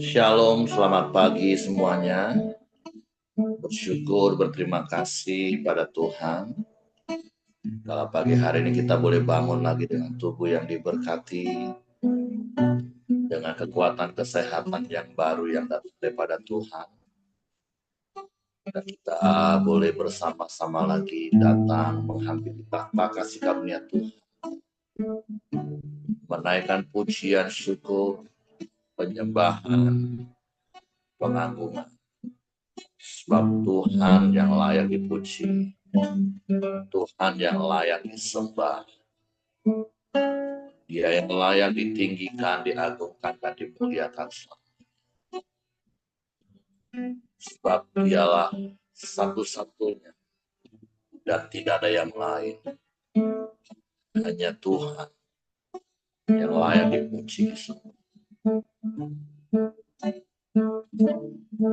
Shalom, selamat pagi semuanya. Bersyukur, berterima kasih pada Tuhan. Kalau pagi hari ini kita boleh bangun lagi dengan tubuh yang diberkati, dengan kekuatan kesehatan yang baru yang datang daripada Tuhan. Dan kita boleh bersama-sama lagi datang menghampiri takhta kasih karunia Tuhan. Menaikkan pujian, syukur, penyembahan, pengagungan. Sebab Tuhan yang layak dipuji, Tuhan yang layak disembah, Dia yang layak ditinggikan, diagungkan, dan dimuliakan. Sebab Dialah satu-satunya dan tidak ada yang lain. Hanya Tuhan yang layak dipuji.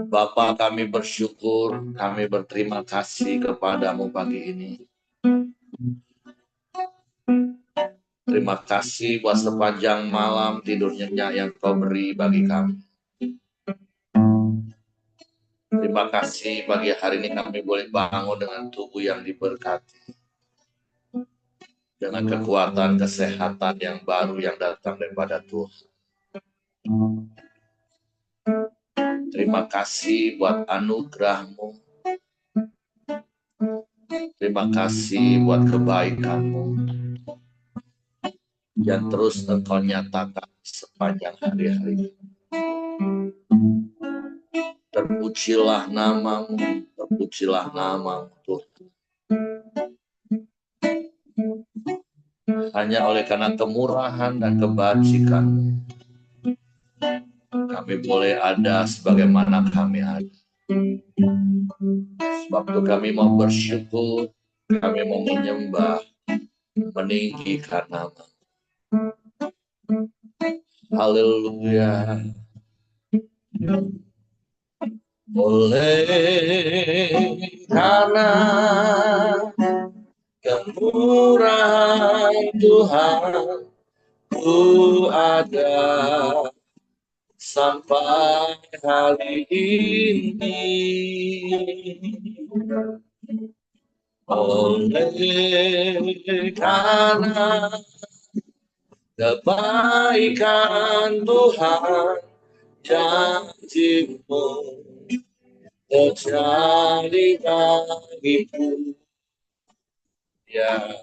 Bapa, kami bersyukur, kami berterima kasih kepadamu pagi ini. Terima kasih buat sepanjang malam tidur nyenyak yang kau beri bagi kami. Terima kasih pagi hari ini kami boleh bangun dengan tubuh yang diberkati. Dengan kekuatan kesehatan yang baru yang datang daripada Tuhan. Terima kasih buat anugerah-Mu. Terima kasih buat kebaikan-Mu yang terus Engkau nyatakan sepanjang hari-hari. Terpujilah nama-Mu, terpujilah nama-Mu Tuhan. Hanya oleh karena kemurahan dan kebajikan-Mu, kami boleh ada sebagaimana kami ada. Sebab itu kami mau bersyukur, kami mau menyembah, meninggikan nama. Haleluya. Oleh karena kemurahan Tuhan, ku ada sampai hari ini. Oleh karena kebaikan Tuhan, janji-Mu terjadi bagiku. Ya,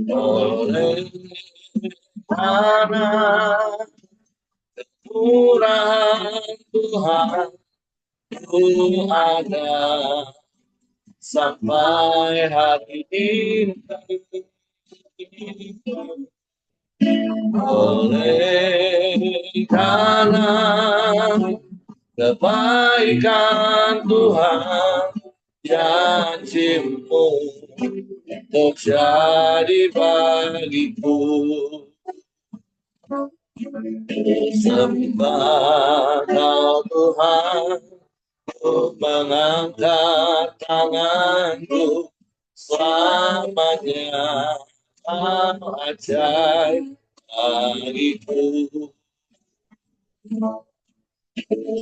oleh karena kemurahan Tuhan, ku ada sampai hari ini. Oleh karena kebaikan Tuhan, janji-Mu terjadi bagiku. Sembah Kau Tuhan, ku mengangkat tanganku selamanya. Kau ajaib bagiku.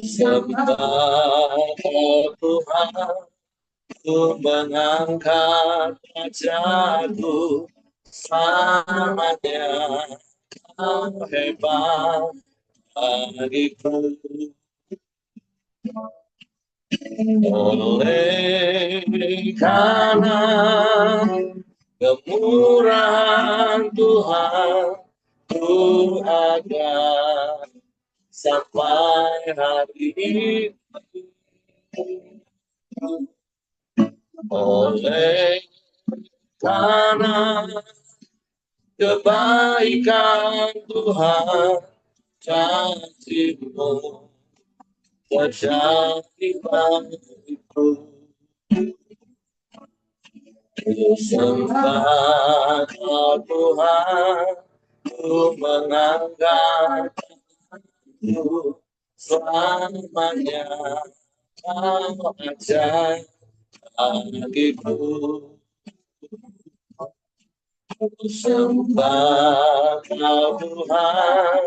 Sembah Kau Tuhan, ku mengangkat wajahku selamanya. Kau hebat bagiku. Oleh karena kemurahan Tuhan, ku ada sampai hari ini. Oleh karena kebaikan Tuhan, janji-Mu terjadi bagiku. Ku sembah Kau Tuhan, ku mengangkat Ku selamanya. Kau ajaib bagiku. Ku sembah Kau Tuhan,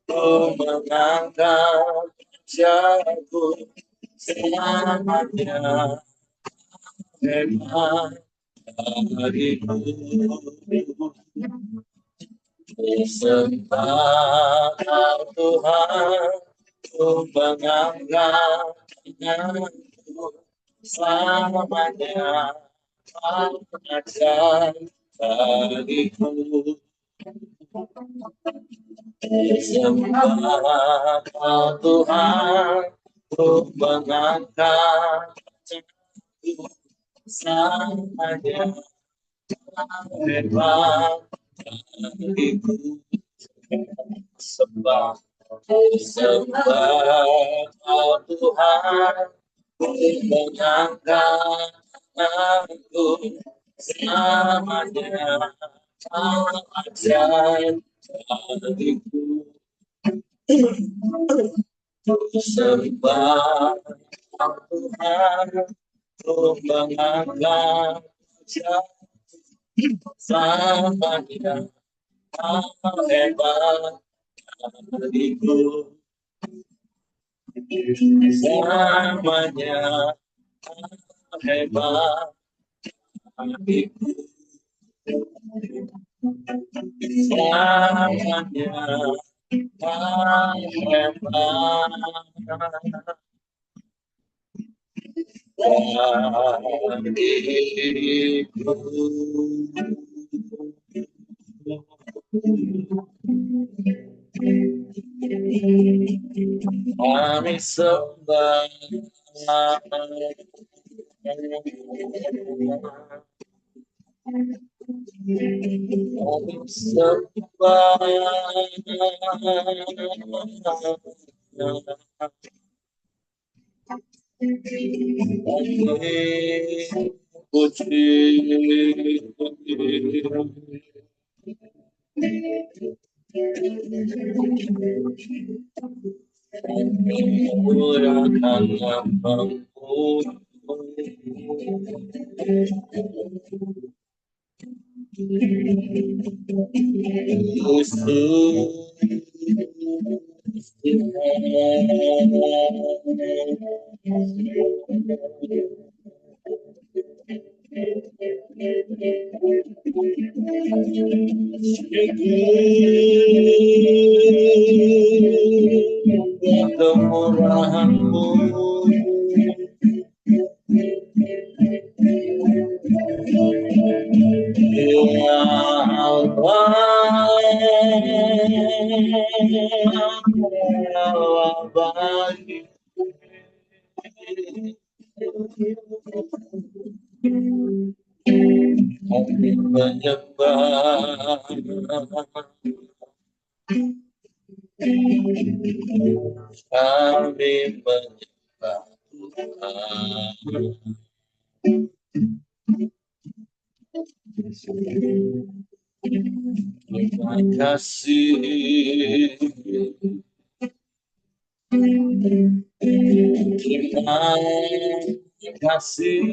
ku mengangkat wajahku selamanya. Hebat bagiku, sembah Tuhan, ku mengangkat tanganku selamanya. Ajar bagiku, sembah Tuhan, ku mengangkat tanganku selamanya. Hebat bagiku, sembah Tuhan, ku mengangkat tanganku selamanya. Ajar bagiku, sembah Tuhan, ku mengangkat selamanya. Hebat bagiku, selamanya. Hebat bagiku, selamanya. Hebat bagiku. Kami sembah, kami sembah, puji. Murahkan namamu, kemurahan-Mu, ya Allah, Allah baik. Kami menyembah, kami menyembah Tuhan. Terima kasih, terima kasih.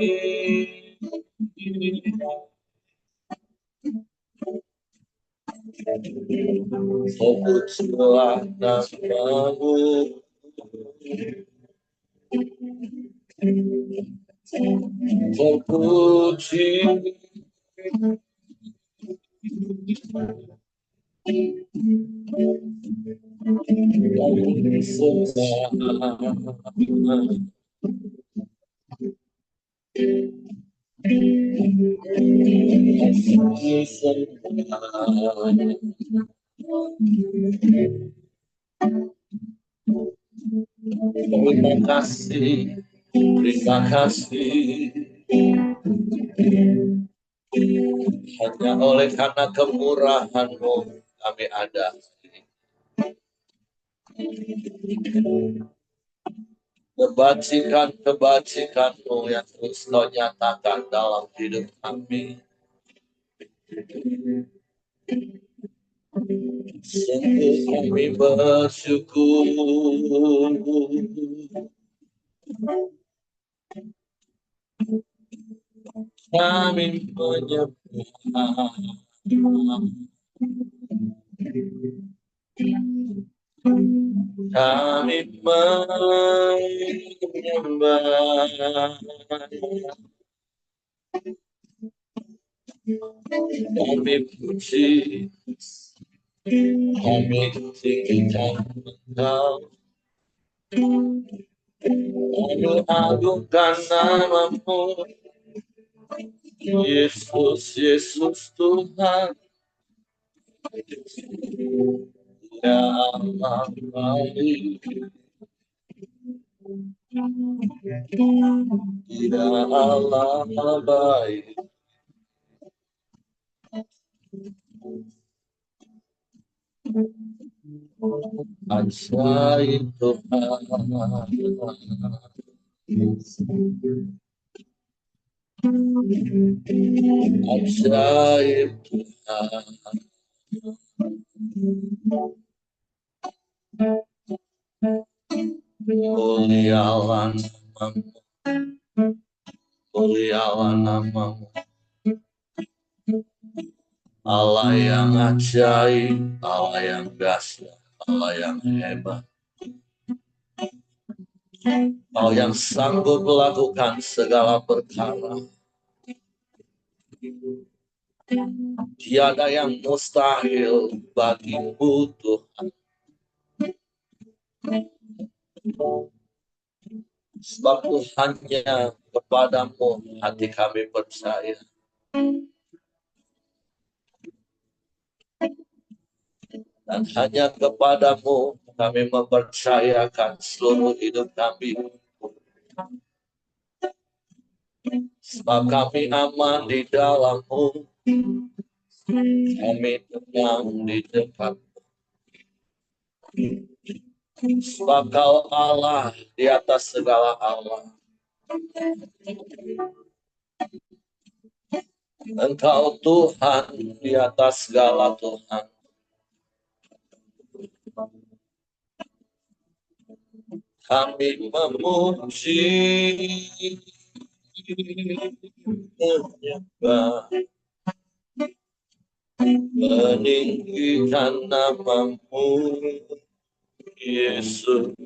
Sebutlah namamu, terpuji. Kami sembah, kami sembah. Terima kasih, terima kasih. Hanya oleh karena kemurahan-Mu kami ada. Kebajikan-kebajikan-Mu yang terus Kau nyatakan dalam hidup kami. Sungguh kami bersyukur. Kami menyembah. kami menyembah, kami puji, kami tinggikan Engkau, kami agungkan namamu, Yesus, Yesus Tuhan, ya Allah baik, ya Allah baik, ajaib Tuhan, ajaib Tuhan, mulialah namamu, mulialah namamu, Allah yang ajaib, Allah yang dahsyat, Allah yang hebat, Kau yang sanggup melakukan segala perkara. Tiada yang mustahil bagimu Tuhan. Sebab hanya kepadamu hati kami percaya. Dan hanya kepadamu kami mempercayakan seluruh hidup kami. Sebab kami aman di dalam-Mu. Kami tenang di dekat-Mu. Sebab Kau Allah di atas segala Allah. Engkau Tuhan di atas segala Tuhan. Kami memuji, menyembah, meninggikan namamu, Yesus.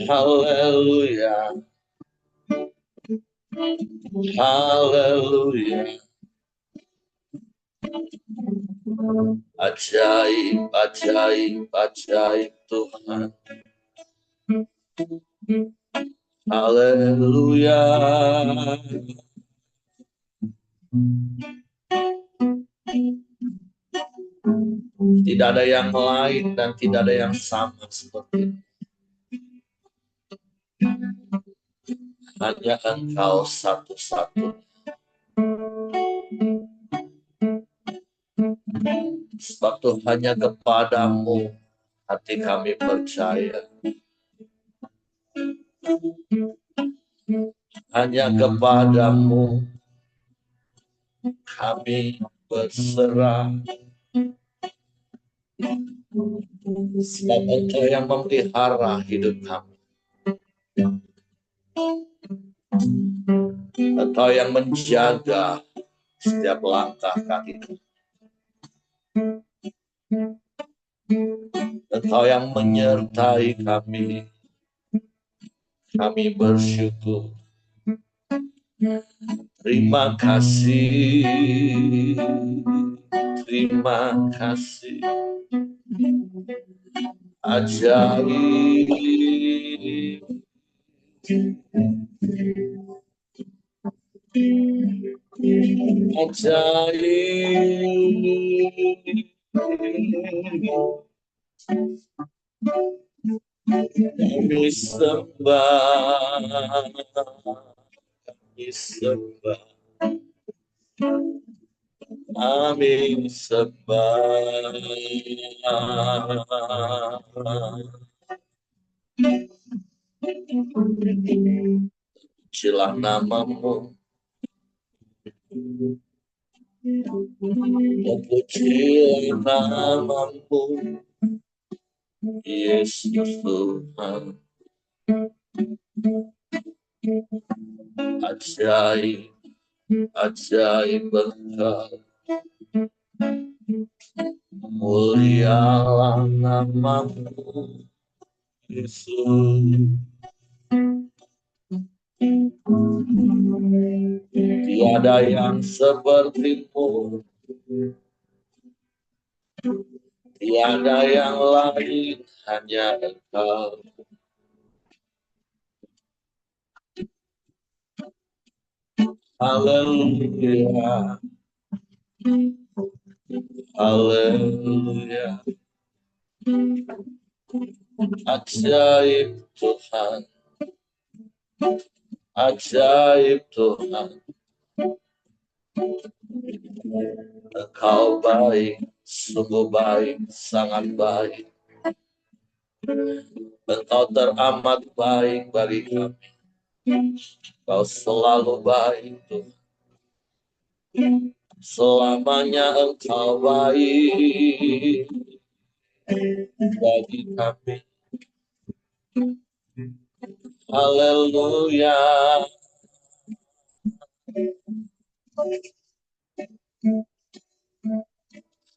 Haleluya, haleluya. Ajaib, ajaib, ajaib Tuhan. Haleluya. Tidak ada yang lain dan tidak ada yang sama seperti itu. Hanya Engkau satu-satunya. Sebab itu hanya kepadamu hati kami percaya. Hanya kepadamu kami berserah. Sebab Engkau yang memelihara hidup kami. Engkau yang menjaga setiap langkah kaki kami. Engkau yang menyertai kami. Kami bersyukur. Terima kasih. Terima kasih. Ajaib. Ajaib. Kami sembah, kami sembah, kami sembah. Pujilah namamu, pujilah namamu, Yesus Tuhan. Ajaib, ajaib Engkau. Mulialah namamu, Yesus. Tiada yang sepertimu, tiada yang lain, hanya Engkau. Haleluya, haleluya. Ajaib Tuhan, ajaib Tuhan. Engkau baik, sungguh baik, sangat baik. Engkau teramat baik bagi kami. Engkau selalu baik, Tuhan. Selamanya Engkau baik bagi kami. Haleluya,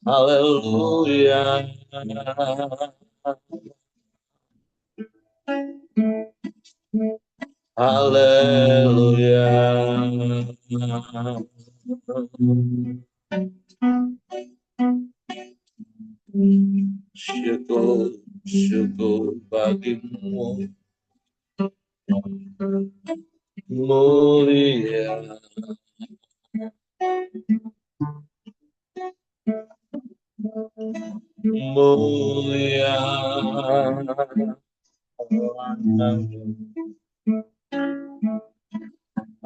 haleluya. Haleluya. Syukur, syukur bagimu. Mulia. Mulia.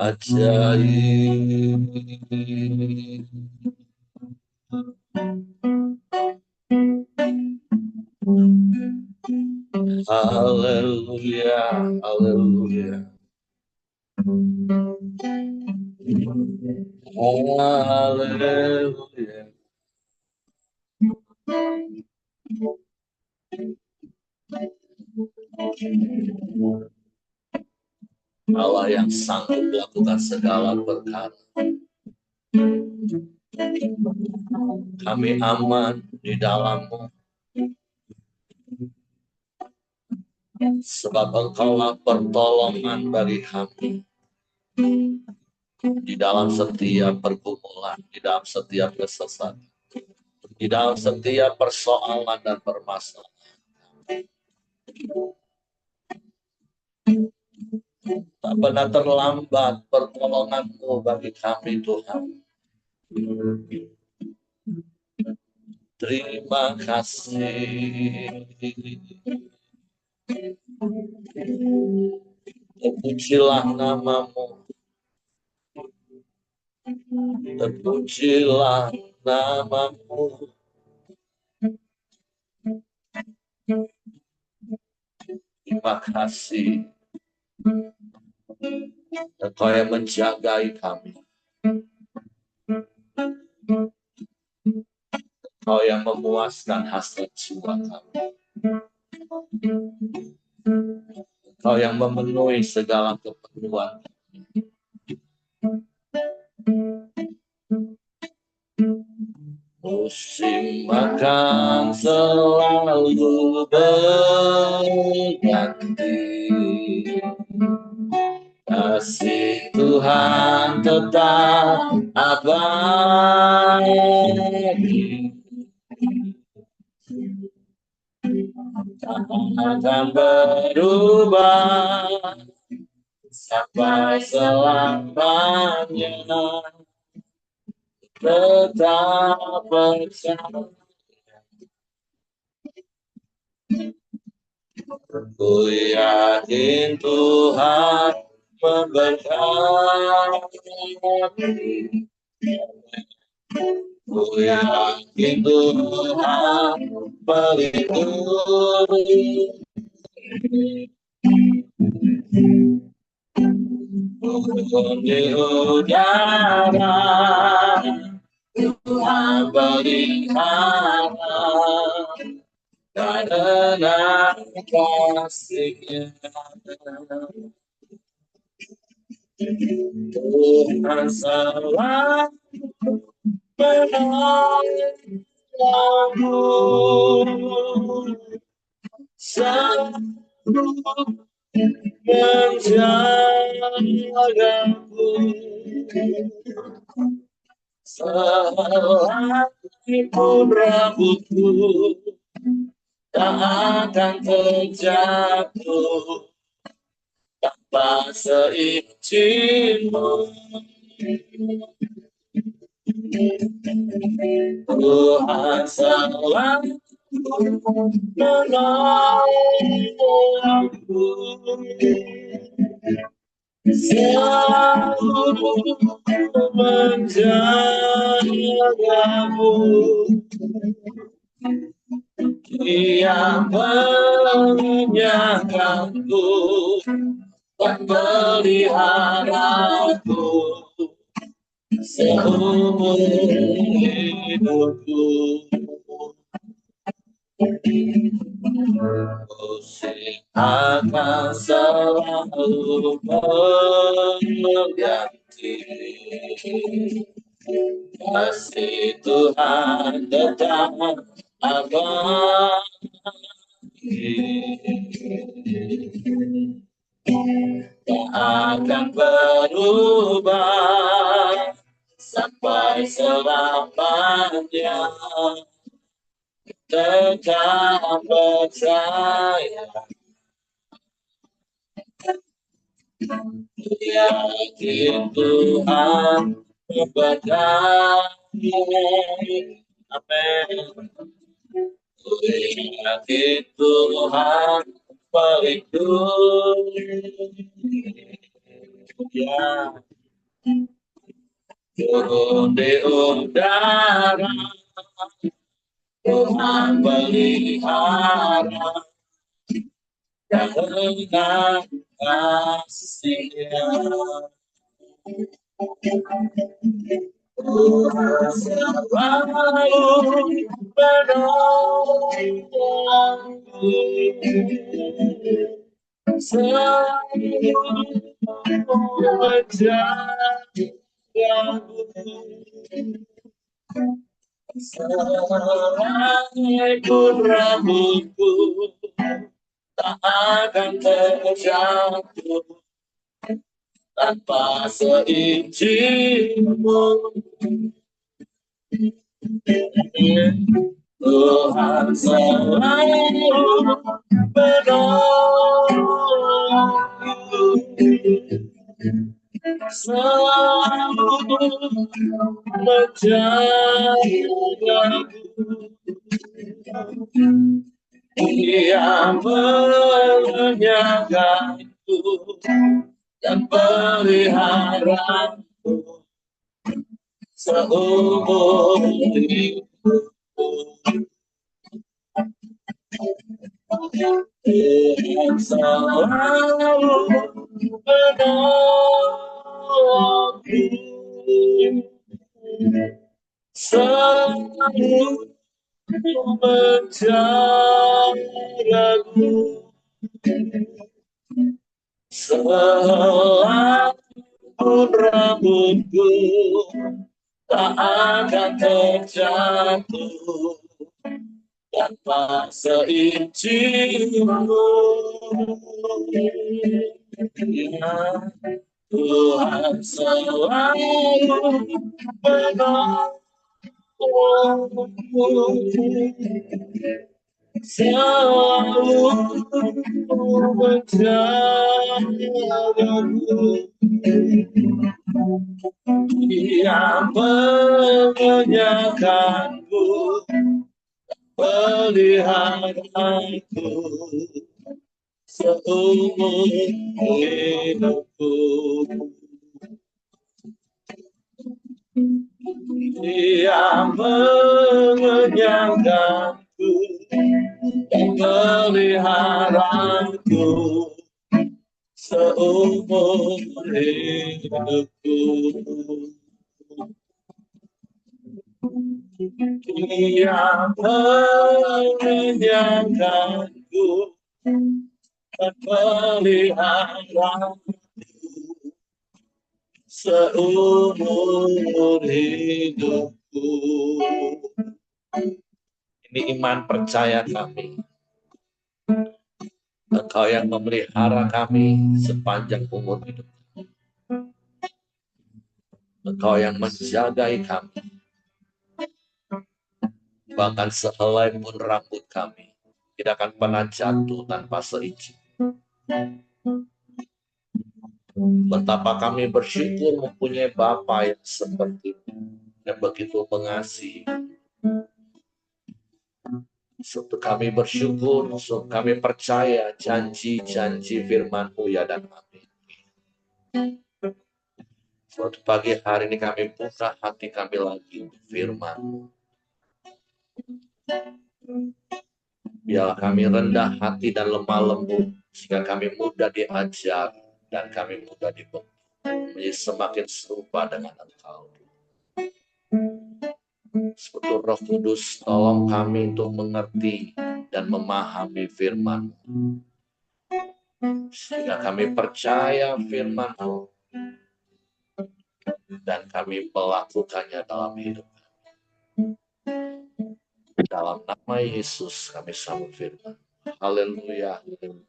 Ajaib. Haleluya, haleluya. Haleluya. Allah yang sanggup melakukan segala perkara. Kami aman di dalam-Mu, sebab Engkaulah pertolongan bagi kami di dalam setiap pergumulan, di dalam setiap kesesatan, di dalam setiap persoalan dan permasalahan. Tak pernah terlambat pertolongan-Mu bagi kami, Tuhan. Terima kasih. Terpujilah nama-Mu. Terpujilah nama-Mu. Terima kasih. Engkau yang menjagai kami. Engkau yang memuaskan hasrat jiwa kami. Engkau yang memenuhi segala keperluan. Musim akan selalu berganti, kasih Tuhan tetap abadi, tak akan berubah sampai selamanya. Tetap percaya, ku yakin Tuhan memberkati. Ku yakin Tuhan melindungi. Turun di udara, Tuhan pelihara, karena kasih-Nya. Tuhan selalu benar, sanggup menjagaku sehelai rambutku tak akan terjatuh tanpa seizinmu. Tuhan selalu menolongku, selalu menjagamu. Dia menyangkaku dan peliharaku seumur hidupku. Musik akan selalu mengganti kasih Tuhan tetap tak akan berubah sampai selamanya. Tetap percaya, yakin Tuhan memberkati. Amin. Yakin Tuhan pelindung, turun di udara, Tuhan pelihara dengan kasih-Nya. Tuhan selalu menolongku, selalu menjagaku, selai pun rambutku tak akan terjatuh tanpa seizinmu. Tuhan selalu menolongku, selalu menjagaku. Dia menyanggaku dan peliharaku seumur hidupku. Tuhan selalu menolongku, selalu menjagaku, selai pun rambutku tak akan terjatuh tanpa seizinmu. Tuhan selalu menolongku, selalu menjagaku. Dia menyanggaku, peliharaku seumur hidupku. Dia menyanggaku dan peliharaku seumur hidupku. Dia menyanggaku dan peliharaku seumur hidupku. Ini iman percaya kami. Engkau yang memelihara kami sepanjang umur hidup. Engkau yang menjagai kami. Bahkan sehelai pun rambut kami tidak akan pernah jatuh tanpa seizin. Betapa kami bersyukur mempunyai Bapa yang seperti yang begitu mengasihi. Kami bersyukur, kami percaya janji-janji firman-Mu ya dan amin. Suatu pagi hari ini kami buka hati kami lagi untuk firman-Mu. Biarlah kami rendah hati dan lemah lembut, sehingga kami mudah diajar dan kami mudah dibentuk menjadi semakin serupa dengan Engkau. Sekutu Roh Kudus, tolong kami untuk mengerti dan memahami firman, sehingga kami percaya firman-Mu dan kami melakukannya dalam hidup. Dalam nama Yesus kami sambut firman. Haleluya. Amin.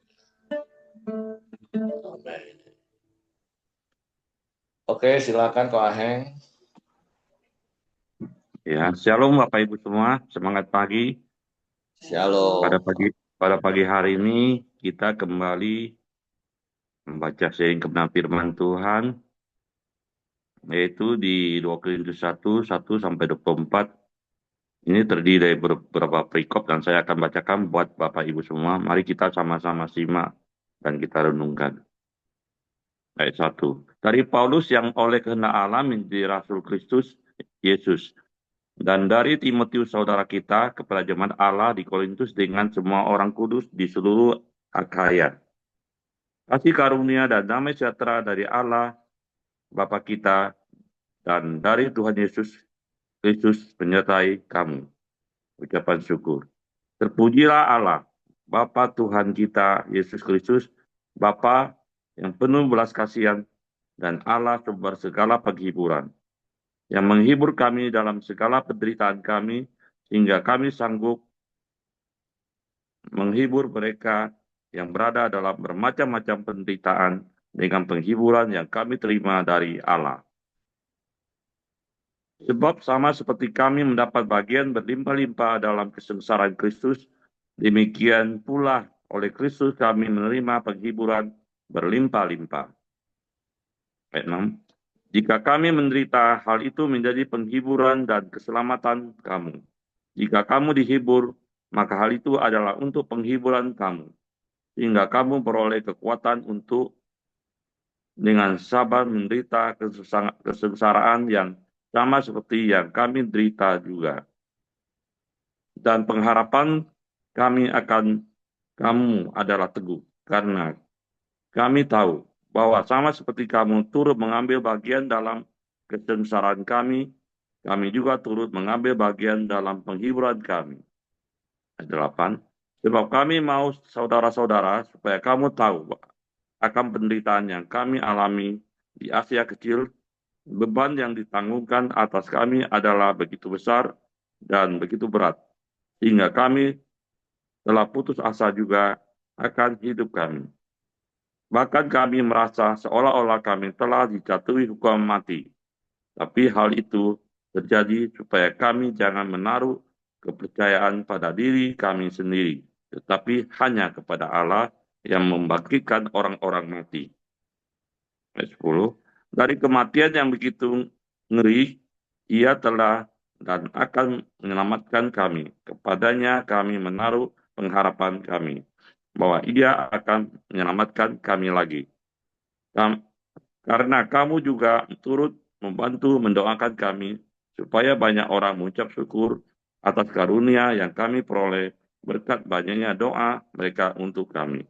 Oke, silakan Ko Aheng. Ya, shalom Bapak Ibu semua, semangat pagi. Shalom. Pada pagi hari ini kita kembali membaca sharing kebenaran firman Tuhan, yaitu di 2 Korintus 1 sampai 24. Ini terdiri dari beberapa perikop dan saya akan bacakan buat Bapak Ibu semua. Mari kita sama-sama simak dan kita renungkan. Ayat 1. Dari Paulus yang oleh kehendak Allah menjadi Rasul Kristus Yesus, dan dari Timotius saudara kita kepada jemaat Allah di Korintus dengan semua orang kudus di seluruh Akhaya. Kasih karunia dan damai sejahtera dari Allah Bapa kita dan dari Tuhan Yesus Kristus menyertai kamu. Ucapan syukur. Terpujilah Allah, Bapa Tuhan kita Yesus Kristus, Bapa yang penuh belas kasihan dan Allah sumber segala penghiburan, yang menghibur kami dalam segala penderitaan kami, sehingga kami sanggup menghibur mereka yang berada dalam bermacam-macam penderitaan dengan penghiburan yang kami terima dari Allah. Sebab sama seperti kami mendapat bagian berlimpah-limpah dalam kesengsaraan Kristus, demikian pula oleh Kristus kami menerima penghiburan berlimpah-limpah. Ayat 6. Jika kami menderita, hal itu menjadi penghiburan dan keselamatan kamu. Jika kamu dihibur, maka hal itu adalah untuk penghiburan kamu, sehingga kamu beroleh kekuatan untuk dengan sabar menderita kesengsaraan yang sama seperti yang kami derita juga. Dan pengharapan kami akan kamu adalah teguh, karena kami tahu bahwa sama seperti kamu turut mengambil bagian dalam kesengsaraan kami juga turut mengambil bagian dalam penghiburan kami. Ayat 8. Sebab kami mau saudara-saudara supaya kamu tahu akan penderitaan yang kami alami di Asia Kecil, beban yang ditanggungkan atas kami adalah begitu besar dan begitu berat, sehingga kami telah putus asa juga akan hidup kami. Bahkan kami merasa seolah-olah kami telah dijatuhi hukuman mati. Tapi hal itu terjadi supaya kami jangan menaruh kepercayaan pada diri kami sendiri, tetapi hanya kepada Allah yang membangkitkan orang-orang mati. Ayat 10. Dari kematian yang begitu ngeri, Ia telah dan akan menyelamatkan kami. Kepadanya kami menaruh pengharapan kami, bahwa Ia akan menyelamatkan kami lagi. Karena kamu juga turut membantu mendoakan kami, supaya banyak orang mengucap syukur atas karunia yang kami peroleh berkat banyaknya doa mereka untuk kami.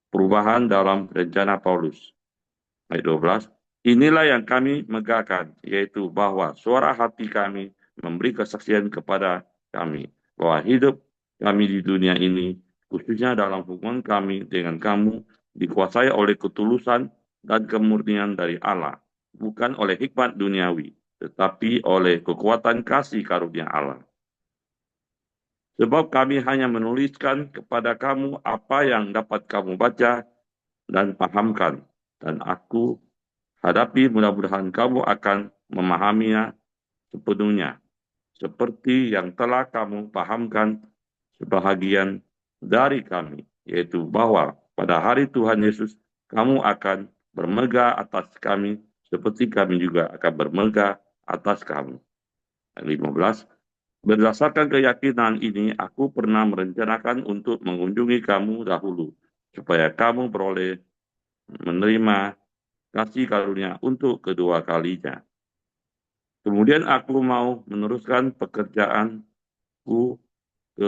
Perubahan dalam rencana Paulus. Ayat 12. Inilah yang kami megahkan, yaitu bahwa suara hati kami memberi kesaksian kepada kami, bahwa hidup kami di dunia ini, khususnya dalam hubungan kami dengan kamu, dikuasai oleh ketulusan dan kemurnian dari Allah, bukan oleh hikmat duniawi, tetapi oleh kekuatan kasih karunia Allah. Sebab kami hanya menuliskan kepada kamu apa yang dapat kamu baca dan pahamkan. Dan aku hadapi mudah-mudahan kamu akan memahaminya sepenuhnya. Seperti yang telah kamu pahamkan sebahagian dari kami, yaitu bahwa pada hari Tuhan Yesus kamu akan bermegah atas kami, seperti kami juga akan bermegah atas kamu. 15. Berdasarkan keyakinan ini, aku pernah merencanakan untuk mengunjungi kamu dahulu, supaya kamu beroleh menerima kasih karunia untuk kedua kalinya. Kemudian aku mau meneruskan pekerjaanku ke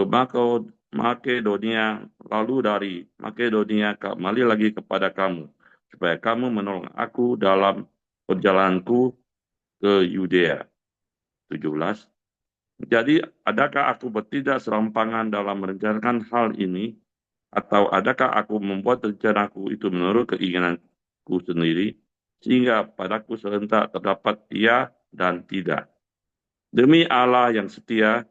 Makedonia, lalu dari Makedonia kembali lagi kepada kamu, supaya kamu menolong aku dalam perjalananku ke Yudea. 17. Jadi, adakah aku bertindak serampangan dalam merencanakan hal ini, atau adakah aku membuat rencanaku itu menurut keinginanku sendiri, sehingga padaku serentak terdapat ya dan tidak? Demi Allah yang setia,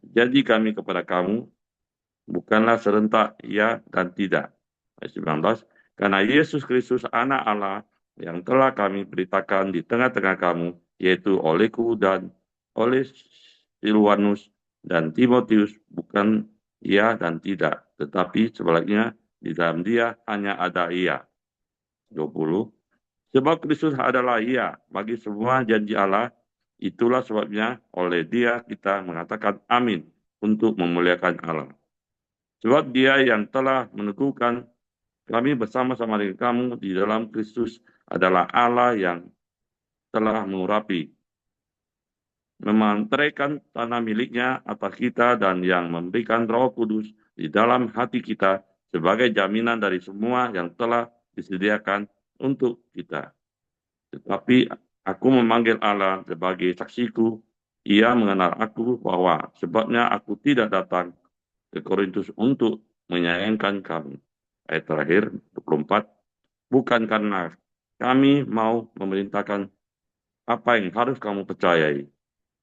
janji kami kepada kamu, bukanlah serentak ya dan tidak. Ayat 19, karena Yesus Kristus anak Allah yang telah kami beritakan di tengah-tengah kamu, yaitu olehku dan oleh Silwanus dan Timotius, bukan ya dan tidak, tetapi sebaliknya di dalam dia hanya ada iya. 20, sebab Kristus adalah iya bagi semua janji Allah, itulah sebabnya oleh dia kita mengatakan amin untuk memuliakan Allah. Sebab dia yang telah meneguhkan kami bersama-sama dengan kamu di dalam Kristus adalah Allah yang telah mengurapi, memanteraikan tanah miliknya atas kita dan yang memberikan Roh Kudus di dalam hati kita sebagai jaminan dari semua yang telah disediakan untuk kita. Tetapi aku memanggil Allah sebagai saksiku, ia mengenal aku bahwa sebabnya aku tidak datang ke Korintus untuk menyayangkan kamu. Ayat terakhir, 24. Bukan karena kami mau memerintahkan apa yang harus kamu percayai,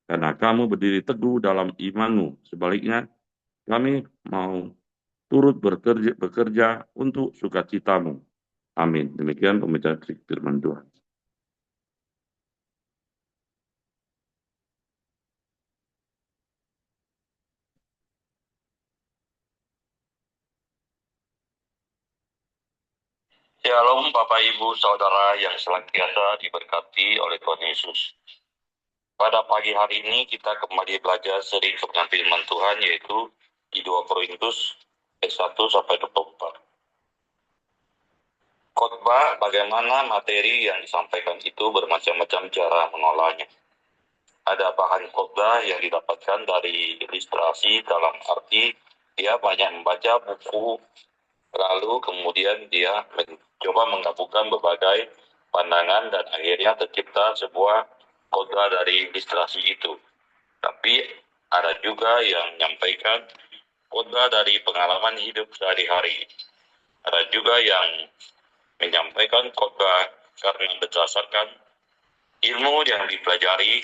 karena kamu berdiri teguh dalam imanmu. Sebaliknya, kami mau turut bekerja untuk sukacitamu. Amin. Demikian pembacaan firman Tuhan. Shalom Bapak Ibu Saudara yang senantiasa diberkati oleh Tuhan Yesus. Pada pagi hari ini kita kembali belajar seri kebenaran firman Tuhan, yaitu di 2 Korintus 1 sampai 24. Khotbah, bagaimana materi yang disampaikan itu bermacam-macam cara mengolahnya. Ada bahan khotbah yang didapatkan dari ilustrasi, dalam arti dia banyak membaca buku, lalu kemudian dia mencoba menggabungkan berbagai pandangan dan akhirnya tercipta sebuah khotbah dari ilustrasi itu. Tapi ada juga yang menyampaikan khotbah dari pengalaman hidup sehari-hari. Ada juga yang menyampaikan khotbah karena berdasarkan ilmu yang dipelajari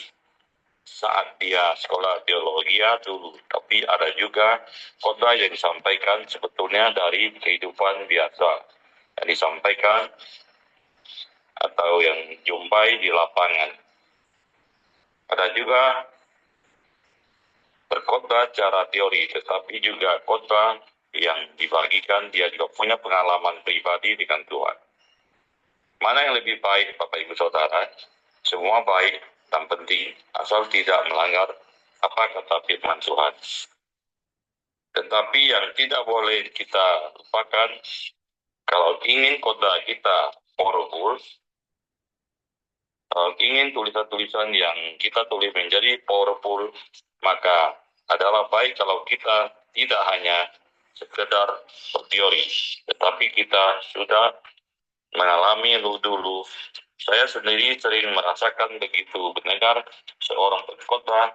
saat dia sekolah teologi dulu. Tapi ada juga khotbah yang disampaikan sebetulnya dari kehidupan biasa, yang disampaikan atau yang jumpai di lapangan. Ada juga berkhotbah secara teori, tetapi juga khotbah yang dibagikan dia juga punya pengalaman pribadi dengan Tuhan. Mana yang lebih baik, Bapak Ibu Saudara? Semua baik dan penting, asal tidak melanggar apa kata firman Tuhan. Tetapi yang tidak boleh kita lupakan, kalau ingin khotbah kita powerful, kalau ingin tulisan-tulisan yang kita tulis menjadi powerful, maka adalah baik kalau kita tidak hanya sekedar berteori, tetapi kita sudah mengalami dulu. Saya sendiri sering merasakan begitu mendengar seorang pengkhotbah,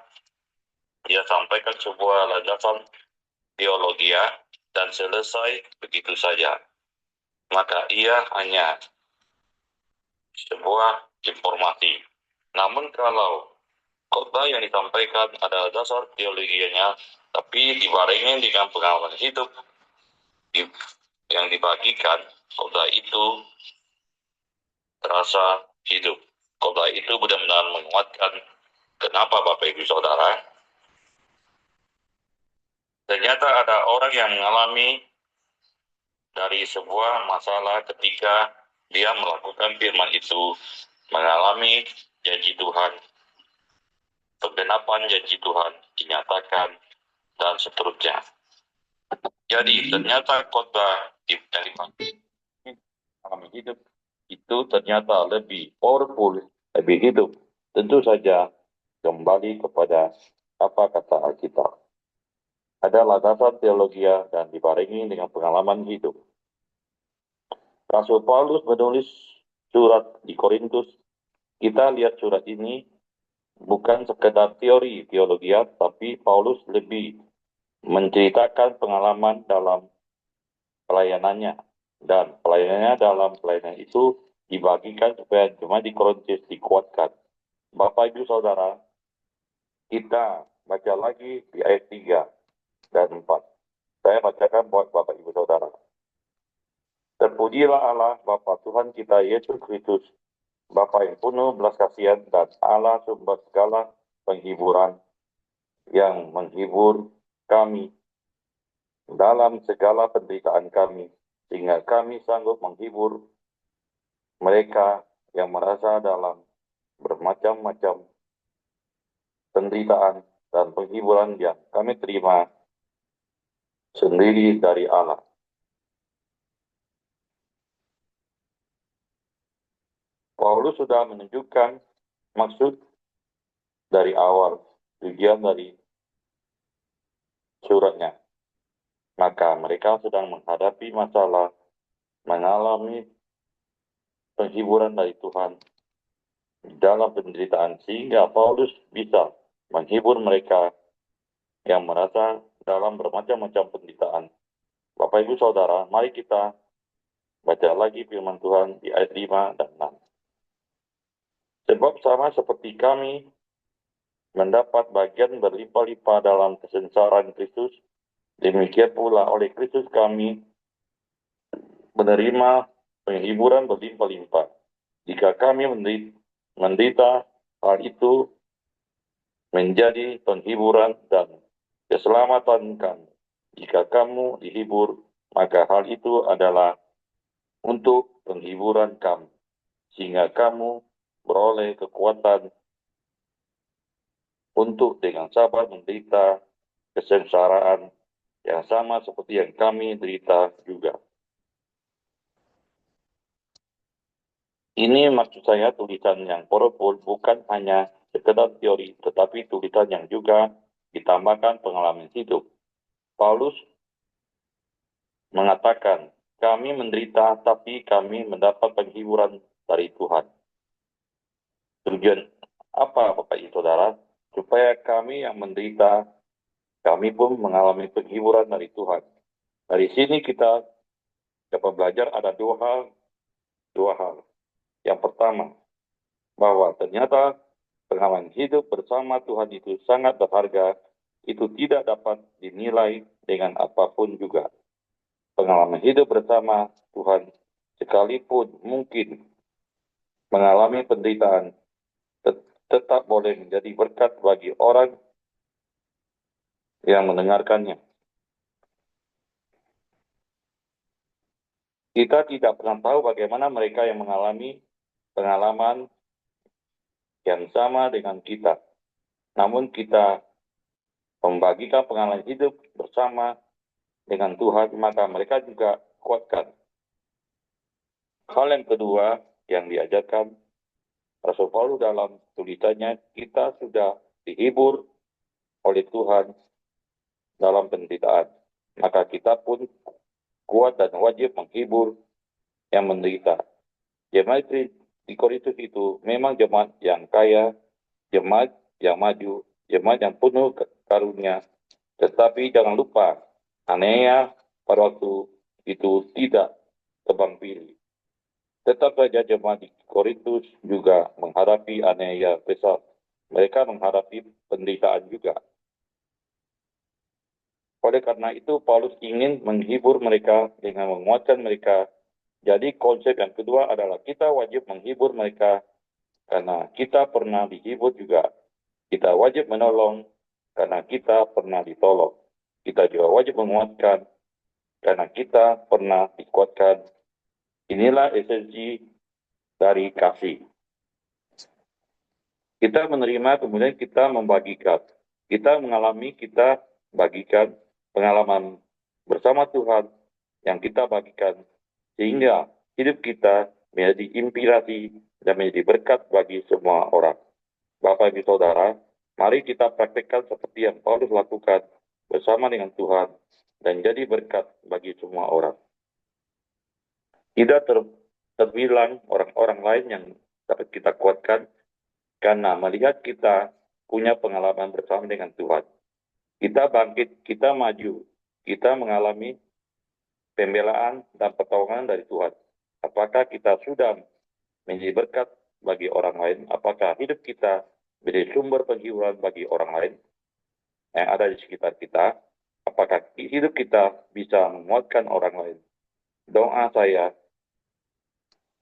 dia sampaikan sebuah landasan teologi dan selesai begitu saja. Maka ia hanya sebuah informasi. Namun kalau Khotbah yang disampaikan adalah dasar teologianya, tapi dibarengi dengan pengalaman hidup yang dibagikan. Khotbah itu terasa hidup. Khotbah itu benar-benar menguatkan kenapa Bapak Ibu Saudara. Ternyata ada orang yang mengalami dari sebuah masalah ketika dia melakukan firman itu, mengalami janji Tuhan, penggenapan janji Tuhan dinyatakan, dan seterusnya. Jadi ternyata khotbah yang dipakai mengalami hidup itu ternyata lebih powerful, lebih hidup. Tentu saja kembali kepada apa kata Alkitab. Adalah dasar teologia dan dibarengi dengan pengalaman hidup. Rasul Paulus menulis surat di Korintus. Kita lihat surat ini bukan sekedar teori teologia, tapi Paulus lebih menceritakan pengalaman dalam pelayanannya. Dan pelayanannya dalam pelayanan itu dibagikan supaya jemaat di Korintus dikuatkan. Bapak Ibu Saudara, kita baca lagi di ayat 3 dan 4. Saya bacakan buat Bapak Ibu Saudara. Terpujilah Allah Bapa Tuhan kita Yesus Kristus, Bapa yang penuh belas kasihan dan Allah sumber segala penghiburan, yang menghibur kami dalam segala penderitaan kami, sehingga kami sanggup menghibur mereka yang merasa dalam bermacam-macam penderitaan dan penghiburan yang kami terima sendiri dari Allah. Paulus sudah menunjukkan maksud dari awal, tujuan dari suratnya. Maka mereka sedang menghadapi masalah, mengalami penghiburan dari Tuhan dalam penderitaan, sehingga Paulus bisa menghibur mereka yang merasa dalam bermacam-macam penderitaan. Bapak Ibu Saudara, mari kita baca lagi firman Tuhan di ayat 5 dan 6. Sebab sama seperti kami mendapat bagian berlimpah-limpah dalam kesengsaraan Kristus, demikian pula oleh Kristus kami menerima penghiburan berlimpah-limpah. Jika kami menderita, hal itu menjadi penghiburan dan keselamatan kami. Jika kamu dihibur, maka hal itu adalah untuk penghiburan kami, sehingga kamu beroleh kekuatan untuk dengan sabar menderita kesengsaraan yang sama seperti yang kami derita juga. Ini maksud saya tulisan yang powerful, bukan hanya sekedar teori, tetapi tulisan yang juga ditambahkan pengalaman hidup. Paulus mengatakan, kami menderita, tapi kami mendapat penghiburan dari Tuhan. Tujuan apa, Bapak Ibu Saudara? Supaya kami yang menderita, kami pun mengalami penghiburan dari Tuhan. Dari sini kita dapat belajar ada dua hal. Yang pertama, bahwa ternyata pengalaman hidup bersama Tuhan itu sangat berharga, itu tidak dapat dinilai dengan apapun juga. Pengalaman hidup bersama Tuhan, sekalipun mungkin mengalami penderitaan, tetap boleh menjadi berkat bagi orang yang mendengarkannya. Kita tidak pernah tahu bagaimana mereka yang mengalami pengalaman yang sama dengan kita. Namun kita membagikan pengalaman hidup bersama dengan Tuhan, maka mereka juga kuatkan. Hal yang kedua yang diajarkan Rasul Paulus dalam tulisannya, kita sudah dihibur oleh Tuhan dalam penderitaan. Maka kita pun kuat dan wajib menghibur yang menderita. Jemaat di Korintus itu memang jemaat yang kaya, jemaat yang maju, jemaat yang penuh karunia. Tetapi jangan lupa, Anea pada waktu itu tidak tebang pilih. Tetap saja jemaat di Korintus juga menghadapi aniaya besar. mereka menghadapi penderitaan juga. Oleh karena itu, Paulus ingin menghibur mereka dengan menguatkan mereka. Jadi konsep yang kedua adalah kita wajib menghibur mereka karena kita pernah dihibur juga. Kita wajib menolong karena kita pernah ditolong. Kita juga wajib menguatkan karena kita pernah dikuatkan. Inilah esensi dari kasih. Kita menerima, kemudian kita membagikan. Kita mengalami, kita bagikan pengalaman bersama Tuhan yang kita bagikan. Sehingga hidup kita menjadi inspirasi dan menjadi berkat bagi semua orang. Bapak Ibu Saudara, mari kita praktekkan seperti yang Paulus lakukan bersama dengan Tuhan dan jadi berkat bagi semua orang. Tidak terbilang orang-orang lain yang dapat kita kuatkan karena melihat kita punya pengalaman bersama dengan Tuhan. Kita bangkit, kita maju, kita mengalami pembelaan dan pertolongan dari Tuhan. Apakah kita sudah menjadi berkat bagi orang lain? Apakah hidup kita menjadi sumber penghiburan bagi orang lain yang ada di sekitar kita? Apakah hidup kita bisa menguatkan orang lain? Doa saya,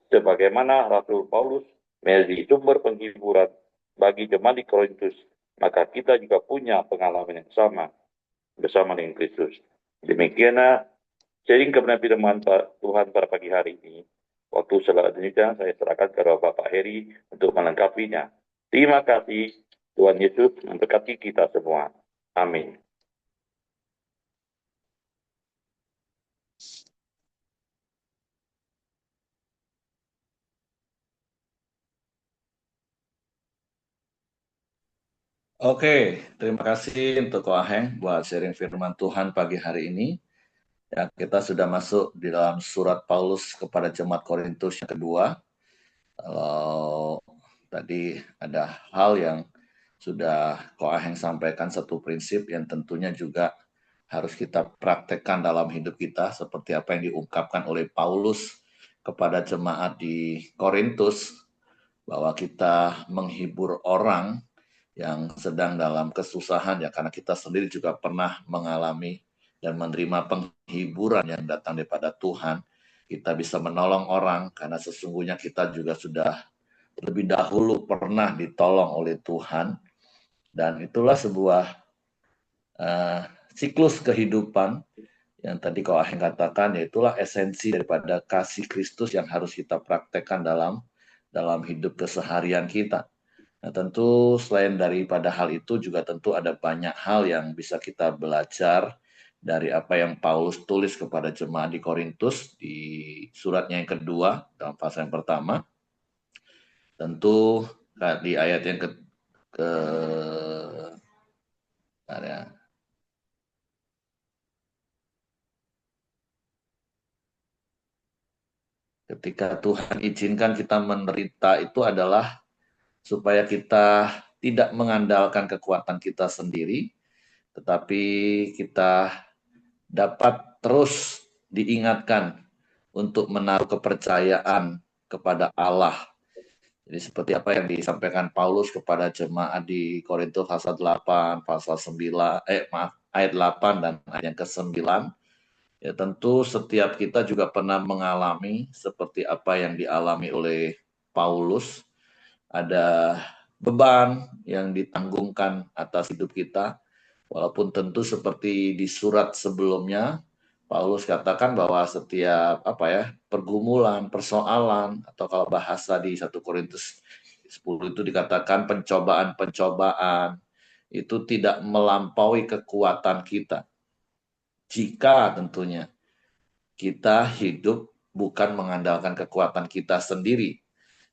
sebagaimana Rasul Paulus menjadi sumber penghiburan bagi jemaat di Korintus, maka kita juga punya pengalaman yang sama bersama dengan Kristus. Demikianlah sharing kebenaran firman Tuhan pada pagi hari ini. Waktu selanjutnya saya serahkan kepada Bapak Heri untuk melengkapinya. Terima kasih. Tuhan Yesus memberkati kita semua. Amin. Oke, terima kasih untuk Ko Aheng buat sharing firman Tuhan pagi hari ini. Ya, kita sudah masuk di dalam surat Paulus kepada jemaat Korintus yang kedua. Kalau tadi ada hal yang sudah Ko Aheng sampaikan, satu prinsip yang tentunya juga harus kita praktekkan dalam hidup kita, seperti apa yang diungkapkan oleh Paulus kepada jemaat di Korintus, bahwa kita menghibur orang yang sedang dalam kesusahan, ya, karena kita sendiri juga pernah mengalami dan menerima penghiburan yang datang daripada Tuhan. Kita bisa menolong orang karena sesungguhnya kita juga sudah lebih dahulu pernah ditolong oleh Tuhan, dan itulah sebuah siklus kehidupan yang tadi kau Aheng katakan, yaitulah esensi daripada kasih Kristus yang harus kita praktekkan dalam hidup keseharian kita. Nah, tentu selain daripada hal itu juga tentu ada banyak hal yang bisa kita belajar dari apa yang Paulus tulis kepada jemaat di Korintus di suratnya yang kedua dalam pasal yang pertama. Tentu di ayat yang ke ketika Tuhan izinkan kita menderita itu adalah supaya kita tidak mengandalkan kekuatan kita sendiri, tetapi kita dapat terus diingatkan untuk menaruh kepercayaan kepada Allah. Jadi seperti apa yang disampaikan Paulus kepada jemaat di Korintus pasal 8, pasal 9, ayat 8 dan ayat yang ke-9. Ya, tentu setiap kita juga pernah mengalami seperti apa yang dialami oleh Paulus. Ada beban yang ditanggungkan atas hidup kita, walaupun tentu seperti di surat sebelumnya Paulus katakan bahwa setiap pergumulan, persoalan, atau kalau bahasa di 1 Korintus 10 itu dikatakan pencobaan-pencobaan itu tidak melampaui kekuatan kita. Jika tentunya kita hidup bukan mengandalkan kekuatan kita sendiri,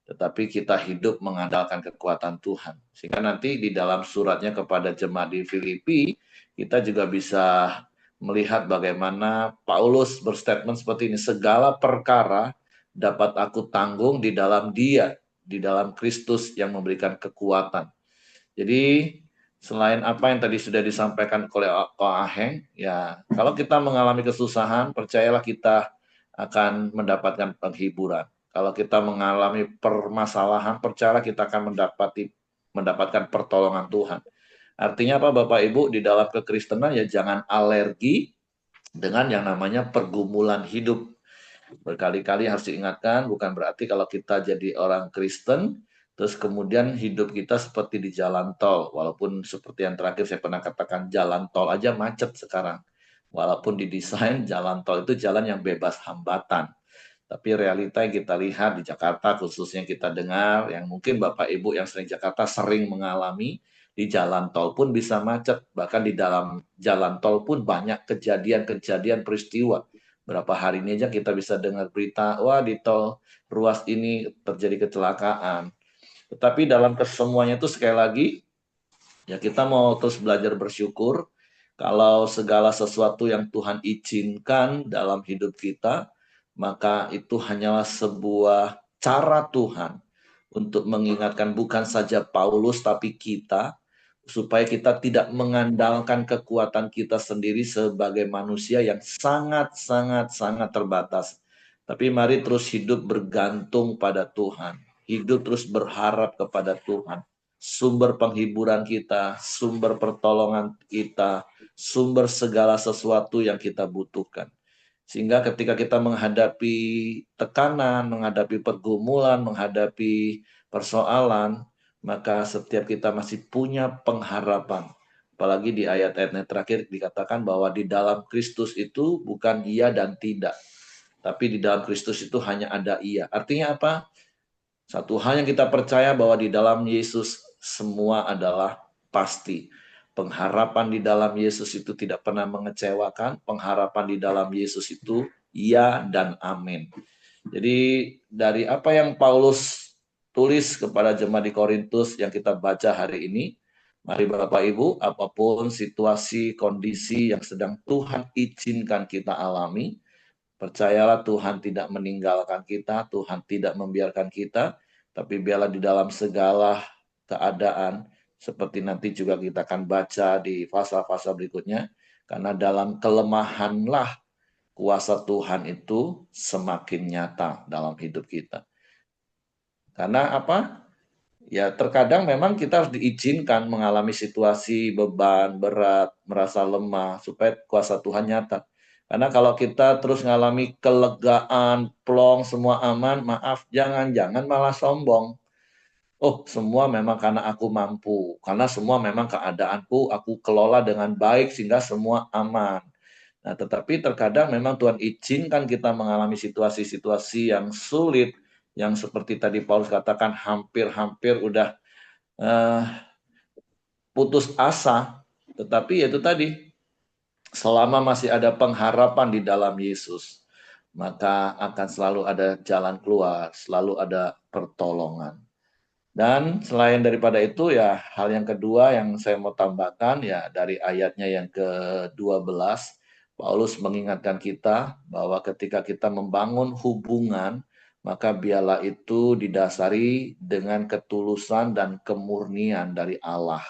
tetapi kita hidup mengandalkan kekuatan Tuhan. Sehingga nanti di dalam suratnya kepada jemaat di Filipi, kita juga bisa melihat bagaimana Paulus berstatement seperti ini, segala perkara dapat aku tanggung di dalam Dia, di dalam Kristus yang memberikan kekuatan. Jadi selain apa yang tadi sudah disampaikan oleh Ko Aheng, ya kalau kita mengalami kesusahan, percayalah kita akan mendapatkan penghiburan. Kalau kita mengalami permasalahan, percayalah kita akan mendapati mendapatkan pertolongan Tuhan. Artinya apa Bapak Ibu? Di dalam kekristenan ya jangan alergi dengan yang namanya pergumulan hidup. Berkali-kali harus diingatkan, bukan berarti kalau kita jadi orang Kristen, terus kemudian hidup kita seperti di jalan tol. Walaupun seperti yang terakhir saya pernah katakan, jalan tol aja macet sekarang. Walaupun didesain jalan tol itu jalan yang bebas hambatan. Tapi realita yang kita lihat di Jakarta, khususnya kita dengar, yang mungkin Bapak Ibu yang sering Jakarta sering mengalami, di jalan tol pun bisa macet. Bahkan di dalam jalan tol pun banyak kejadian-kejadian peristiwa. Berapa hari ini aja kita bisa dengar berita, wah di tol ruas ini terjadi kecelakaan. Tetapi dalam kesemuanya itu sekali lagi, ya kita mau terus belajar bersyukur kalau segala sesuatu yang Tuhan izinkan dalam hidup kita, maka itu hanyalah sebuah cara Tuhan untuk mengingatkan bukan saja Paulus tapi kita, supaya kita tidak mengandalkan kekuatan kita sendiri sebagai manusia yang sangat terbatas. Tapi mari terus hidup bergantung pada Tuhan, hidup terus berharap kepada Tuhan, sumber penghiburan kita, sumber pertolongan kita, sumber segala sesuatu yang kita butuhkan. Sehingga ketika kita menghadapi tekanan, menghadapi pergumulan, menghadapi persoalan, maka setiap kita masih punya pengharapan. Apalagi di ayat-ayat terakhir dikatakan bahwa di dalam Kristus itu bukan iya dan tidak. Tapi di dalam Kristus itu hanya ada iya. Artinya apa? Satu hal yang kita percaya bahwa di dalam Yesus semua adalah pasti. Pengharapan di dalam Yesus itu tidak pernah mengecewakan. Pengharapan di dalam Yesus itu ya dan amin. Jadi dari apa yang Paulus tulis kepada jemaat di Korintus yang kita baca hari ini, mari Bapak Ibu, apapun situasi, kondisi yang sedang Tuhan izinkan kita alami, percayalah Tuhan tidak meninggalkan kita, Tuhan tidak membiarkan kita, tapi biarlah di dalam segala keadaan, seperti nanti juga kita akan baca di fasa-fasa berikutnya, karena dalam kelemahanlah kuasa Tuhan itu semakin nyata dalam hidup kita. Karena apa? Ya terkadang memang kita harus diizinkan mengalami situasi beban, berat, merasa lemah, supaya kuasa Tuhan nyata. Karena kalau kita terus mengalami kelegaan, plong, semua aman, maaf, jangan-jangan malah sombong. Oh, semua memang karena aku mampu. Karena semua memang keadaanku, aku kelola dengan baik sehingga semua aman. Nah, tetapi terkadang memang Tuhan izinkan kita mengalami situasi-situasi yang sulit, yang seperti tadi Paulus katakan hampir-hampir udah uh, putus asa, tetapi itu tadi, selama masih ada pengharapan di dalam Yesus, maka akan selalu ada jalan keluar, selalu ada pertolongan. Dan selain daripada itu ya hal yang kedua yang saya mau tambahkan ya dari ayatnya yang ke-12, Paulus mengingatkan kita bahwa ketika kita membangun hubungan, maka biarlah itu didasari dengan ketulusan dan kemurnian dari Allah.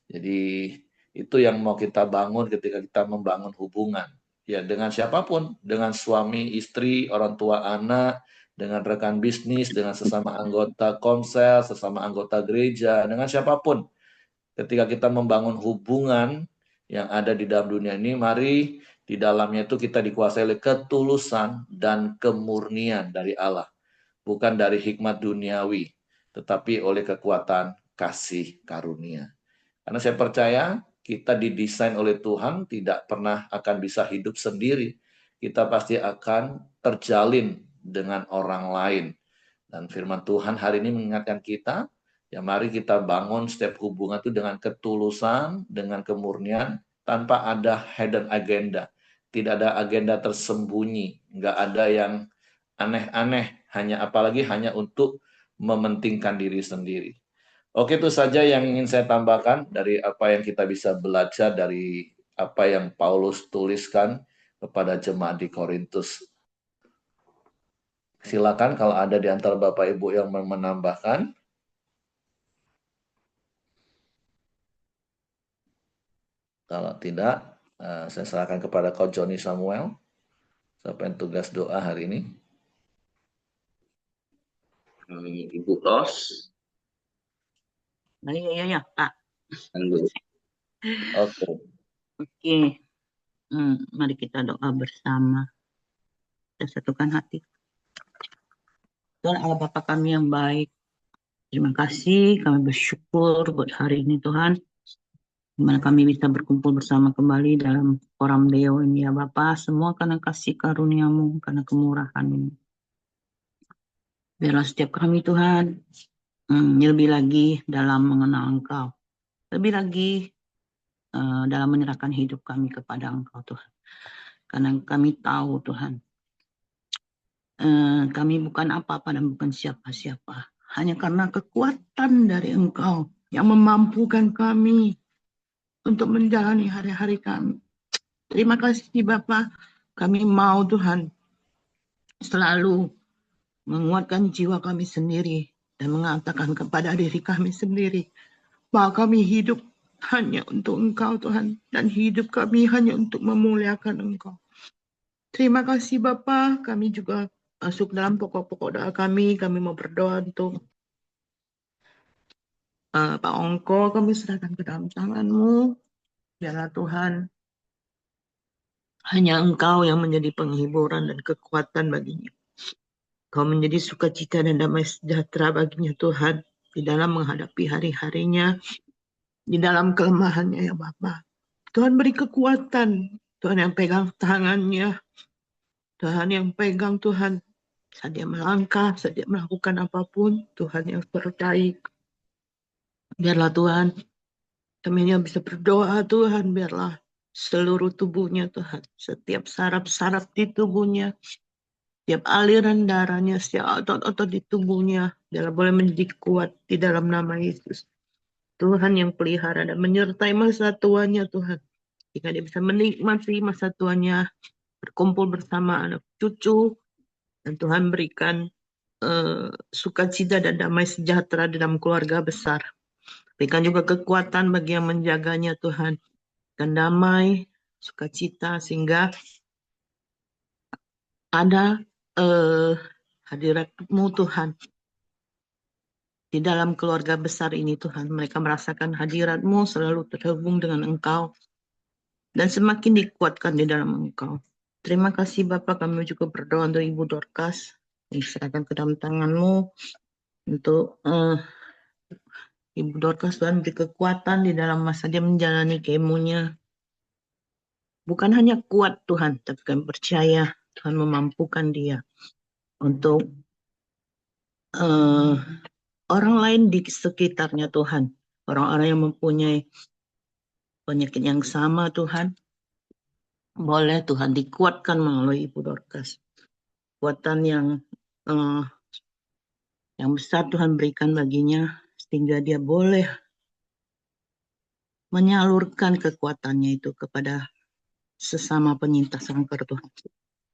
Jadi itu yang mau kita bangun ketika kita membangun hubungan. Ya dengan siapapun, dengan suami, istri, orang tua anak, dengan rekan bisnis, dengan sesama anggota komsel, sesama anggota gereja, dengan siapapun. Ketika kita membangun hubungan yang ada di dalam dunia ini, mari di dalamnya itu kita dikuasai oleh ketulusan dan kemurnian dari Allah. Bukan dari hikmat duniawi, tetapi oleh kekuatan kasih karunia. Karena saya percaya kita didesain oleh Tuhan tidak pernah akan bisa hidup sendiri. Kita pasti akan terjalin dengan orang lain. Dan firman Tuhan hari ini mengingatkan kita, ya mari kita bangun setiap hubungan itu dengan ketulusan, dengan kemurnian, tanpa ada hidden agenda. Tidak ada agenda tersembunyi, nggak ada yang aneh-aneh, apalagi hanya untuk mementingkan diri sendiri. Oke, itu saja yang ingin saya tambahkan dari apa yang kita bisa belajar dari apa yang Paulus tuliskan kepada jemaat di Korintus. Silakan kalau ada di antara Bapak Ibu yang menambahkan. Kalau tidak, saya serahkan kepada Coach Johnny Samuel. Siapa yang tugas doa hari ini? Ibu Ros. Ya, Pak. Oke. Oke. Mari kita doa bersama. Kita satukan hati. Tuhan Allah Bapa kami yang baik, terima kasih, kami bersyukur buat hari ini Tuhan, di mana kami bisa berkumpul bersama kembali dalam forum Deo ini ya Bapa, semua karena kasih karunia-Mu, karena kemurahan-Mu. Biarlah setiap kami Tuhan, lebih lagi dalam mengenal Engkau, lebih lagi dalam menyerahkan hidup kami kepada Engkau Tuhan. Karena kami tahu Tuhan, kami bukan apa-apa dan bukan siapa-siapa. Hanya karena kekuatan dari Engkau yang memampukan kami untuk menjalani hari-hari kami. Terima kasih Bapa, kami mau Tuhan selalu menguatkan jiwa kami sendiri dan mengatakan kepada diri kami sendiri bahwa kami hidup hanya untuk Engkau Tuhan, dan hidup kami hanya untuk memuliakan Engkau. Terima kasih Bapa, kami juga masuk dalam pokok-pokok doa kami mau berdoa untuk Pak Ongko, kami serahkan ke dalam tangan-Mu. Biarlah Tuhan, hanya Engkau yang menjadi penghiburan dan kekuatan baginya. Kau menjadi sukacita dan damai sejahtera baginya Tuhan, di dalam menghadapi hari-harinya, di dalam kelemahannya ya Bapa. Tuhan beri kekuatan, Tuhan yang pegang tangannya, Tuhan yang pegang Tuhan, saat dia melangkah, saat dia melakukan apapun, Tuhan yang sertai. Biarlah Tuhan, kami hanya bisa berdoa Tuhan, biarlah seluruh tubuhnya Tuhan, setiap saraf-saraf di tubuhnya, setiap aliran darahnya, setiap otot-otot di tubuhnya, biarlah boleh menjadi kuat di dalam nama Yesus. Tuhan yang pelihara dan menyertai masa tuanya Tuhan. Jika dia bisa menikmati masa tuanya, berkumpul bersama anak cucu, dan Tuhan berikan sukacita dan damai sejahtera dalam keluarga besar. Berikan juga kekuatan bagi yang menjaganya Tuhan, dan damai, sukacita, sehingga ada hadirat-Mu Tuhan di dalam keluarga besar ini Tuhan. Mereka merasakan hadirat-Mu, selalu terhubung dengan Engkau, dan semakin dikuatkan di dalam Engkau. Terima kasih Bapak, kami juga berdoa untuk Ibu Dorcas, yang diserahkan ke dalam tangan-Mu, untuk Ibu Dorcas, Tuhan beri kekuatan di dalam masa dia menjalani kemonya. Bukan hanya kuat Tuhan, tapi kami percaya Tuhan memampukan dia untuk orang lain di sekitarnya Tuhan. Orang-orang yang mempunyai penyakit yang sama Tuhan, boleh Tuhan dikuatkan melalui Ibu Dorcas. Kekuatan yang besar Tuhan berikan baginya, sehingga dia boleh menyalurkan kekuatannya itu kepada sesama penyintas kanker Tuhan.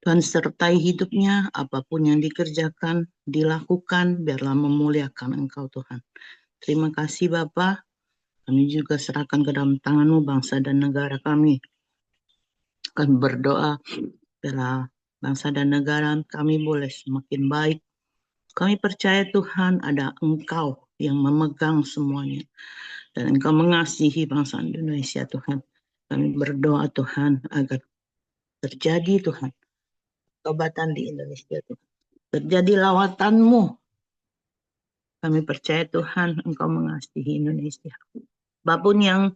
Tuhan sertai hidupnya, apapun yang dikerjakan, dilakukan, biarlah memuliakan Engkau Tuhan. Terima kasih Bapa. Kami juga serahkan ke dalam tangan-Mu bangsa dan negara kami. Kami berdoa, biarlah bangsa dan negara kami boleh semakin baik. Kami percaya Tuhan ada Engkau yang memegang semuanya. Dan Engkau mengasihi bangsa Indonesia Tuhan. Kami berdoa Tuhan agar terjadi Tuhan obatan di Indonesia Tuhan. Terjadi lawatan-Mu. Kami percaya Tuhan Engkau mengasihi Indonesia. Apapun yang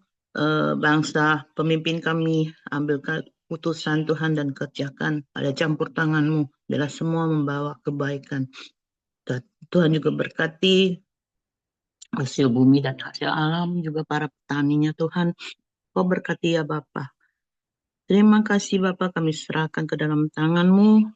bangsa pemimpin kami ambil keputusan Tuhan dan kerjakan, ada campur tangan-Mu, adalah semua membawa kebaikan. Tuhan juga berkati hasil bumi dan hasil alam, juga para petaninya Tuhan. Kau berkati ya Bapa. Terima kasih Bapa, kami serahkan ke dalam tangan-Mu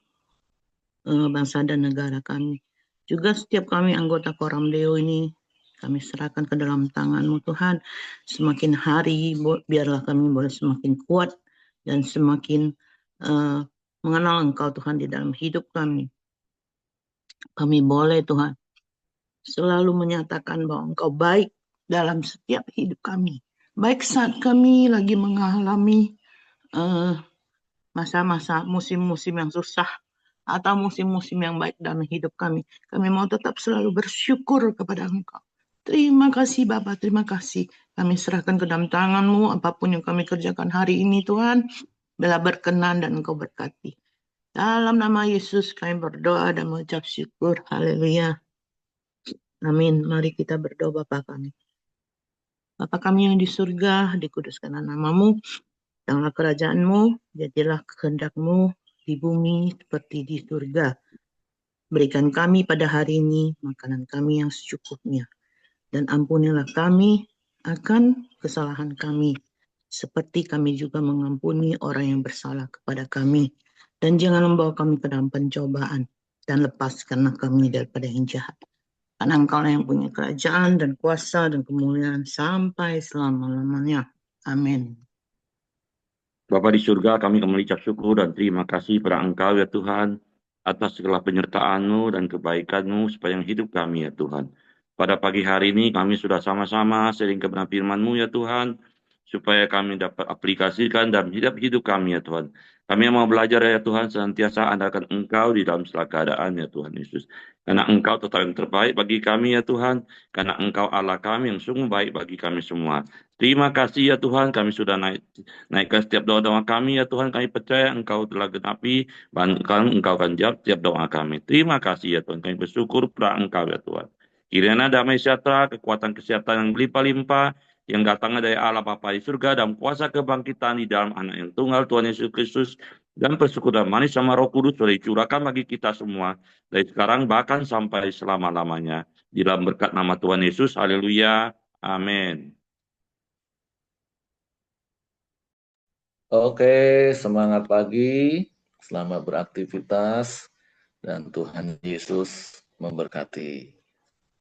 bangsa dan negara kami. Juga setiap kami anggota Forum Deo ini, kami serahkan ke dalam tangan-Mu Tuhan. Semakin hari biarlah kami boleh semakin kuat dan semakin mengenal Engkau Tuhan di dalam hidup kami. Kami boleh Tuhan selalu menyatakan bahwa Engkau baik dalam setiap hidup kami. Baik saat kami lagi mengalami masa-masa musim-musim yang susah atau musim-musim yang baik dalam hidup kami. Kami mau tetap selalu bersyukur kepada Engkau. Terima kasih Bapak, terima kasih. Kami serahkan ke dalam tangan-Mu apapun yang kami kerjakan hari ini Tuhan. Bila berkenan dan Engkau berkati. Dalam nama Yesus kami berdoa dan mengucap syukur. Haleluya. Amin. Mari kita berdoa Bapa kami. Bapa kami yang di surga, dikuduskanlah nama-Mu, datanglah kerajaan-Mu, jadilah kehendak-Mu di bumi seperti di surga. Berikan kami pada hari ini makanan kami yang secukupnya. Dan ampunilah kami akan kesalahan kami, seperti kami juga mengampuni orang yang bersalah kepada kami. Dan jangan membawa kami ke dalam pencobaan, dan lepaskanlah kami daripada yang jahat. Karena Engkau yang punya kerajaan dan kuasa dan kemuliaan sampai selama-lamanya. Amin. Bapa di surga, kami mengucap syukur dan terima kasih pada Engkau ya Tuhan, atas segala penyertaan-Mu dan kebaikan-Mu sepanjang hidup kami ya Tuhan. Pada pagi hari ini kami sudah sama-sama sering kebenaran firman-Mu ya Tuhan, supaya kami dapat aplikasikan dalam hidup kami ya Tuhan. Kami yang mau belajar ya Tuhan, senantiasa andalkan Engkau di dalam segala keadaan ya Tuhan Yesus. Karena Engkau tetap yang terbaik bagi kami ya Tuhan, karena Engkau Allah kami yang sungguh baik bagi kami semua. Terima kasih ya Tuhan, kami sudah naikkan setiap doa-doa kami ya Tuhan, kami percaya Engkau telah genapi, bahkan Engkau akan jawab setiap doa kami. Terima kasih ya Tuhan, kami bersyukur pada Engkau ya Tuhan. Kiranya damai sejahtera, kekuatan kesehatan yang berlimpah-limpah, yang datangnya dari Allah Bapa di surga, dan kuasa kebangkitan di dalam anak yang tunggal Tuhan Yesus Kristus, dan persekutuan manis sama Roh Kudus sudah dicurahkan bagi kita semua, dari sekarang bahkan sampai selama-lamanya. Di dalam berkat nama Tuhan Yesus, haleluya, amin. Oke, semangat pagi, selamat beraktivitas, dan Tuhan Yesus memberkati.